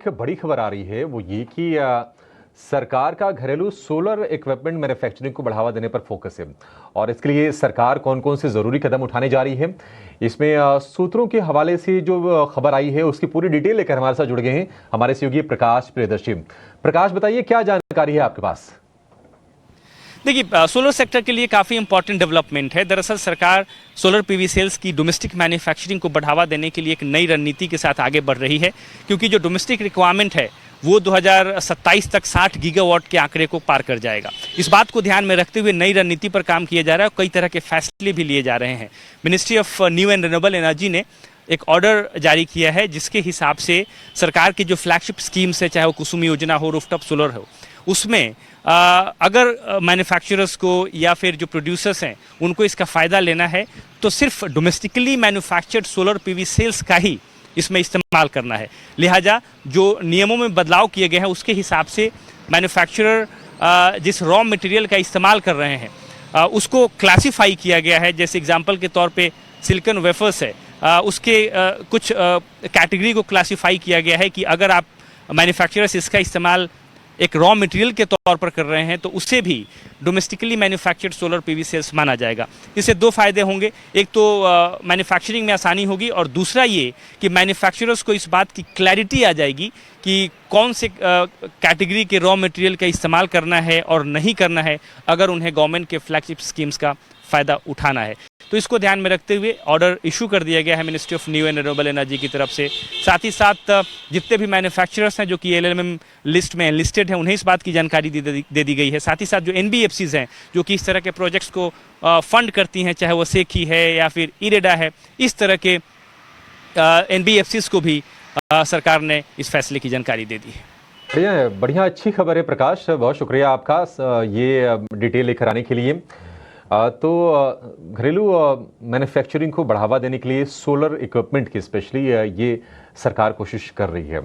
एक बड़ी खबर आ रही है वो ये कि सरकार का घरेलू सोलर इक्विपमेंट मैन्युफैक्चरिंग को बढ़ावा देने पर फोकस है और इसके लिए सरकार कौन कौन से जरूरी कदम उठाने जा रही है। इसमें सूत्रों के हवाले से जो खबर आई है उसकी पूरी डिटेल लेकर हमारे साथ जुड़ गए हैं हमारे सहयोगी प्रकाश प्रियदर्शी। प्रकाश, बताइए क्या जानकारी है आपके पास? देखिए, सोलर सेक्टर के लिए काफ़ी इंपॉर्टेंट डेवलपमेंट है। दरअसल सरकार सोलर पीवी सेल्स की डोमेस्टिक मैन्युफैक्चरिंग को बढ़ावा देने के लिए एक नई रणनीति के साथ आगे बढ़ रही है, क्योंकि जो डोमेस्टिक रिक्वायरमेंट है वो 2027 तक 60 गीगावाट के आंकड़े को पार कर जाएगा। इस बात को ध्यान में रखते हुए नई रणनीति पर काम किया जा रहा है और कई तरह के फैसले भी लिए जा रहे हैं। Ministry of new and renewable energy ने एक ऑर्डर जारी किया है जिसके हिसाब से सरकार की जो फ्लैगशिप स्कीम्स है, चाहे वो कुसुम योजना हो, रूफटॉप सोलर हो, उसमें अगर मैन्युफैक्चरर्स को या फिर जो प्रोड्यूसर्स हैं उनको इसका फ़ायदा लेना है तो सिर्फ domestically manufactured solar PV sales का ही इसमें इस्तेमाल करना है। लिहाजा जो नियमों में बदलाव किए गए हैं उसके हिसाब से मैन्युफैक्चरर जिस रॉ मटेरियल का इस्तेमाल कर रहे हैं उसको क्लासिफाई किया गया है। जैसे एग्जांपल के तौर पे सिलिकॉन वेफर्स है, उसके कुछ कैटेगरी को क्लासिफाई किया गया है कि अगर आप मैन्युफैक्चरर्स इसका इस्तेमाल एक रॉ मटेरियल के तौर पर कर रहे हैं तो उससे भी domestically manufactured solar PV sales माना जाएगा। इससे दो फायदे होंगे, एक तो मैन्युफैक्चरिंग में आसानी होगी और दूसरा ये कि मैन्युफैक्चरर्स को इस बात की क्लैरिटी आ जाएगी कि कौन से कैटेगरी के रॉ मटेरियल का इस्तेमाल करना है और नहीं करना है अगर उन्हें गवर्नमेंट के फ्लैगशिप स्कीम्स का फ़ायदा उठाना है। तो इसको ध्यान में रखते हुए ऑर्डर इशू कर दिया गया है ministry of new and renewable energy की तरफ से। साथ ही साथ जितने भी मैन्युफैक्चरर्स हैं जो कि एलएलएम लिस्ट में लिस्टेड हैं उन्हें इस बात की जानकारी दे दी गई है। साथ ही साथ जो एनबीएफसीज हैं जो कि इस तरह के प्रोजेक्ट्स को फंड करती हैं, चाहे वो सेकी है या फिर इरेडा है, इस तरह के एनबीएफसीज को भी सरकार ने इस फैसले की जानकारी दे दी है। बढ़िया, अच्छी खबर है प्रकाश, बहुत शुक्रिया आपका ये डिटेल लेकर आने के लिए। तो घरेलू मैन्युफैक्चरिंग को बढ़ावा देने के लिए सोलर इक्विपमेंट की स्पेशली ये सरकार कोशिश कर रही है।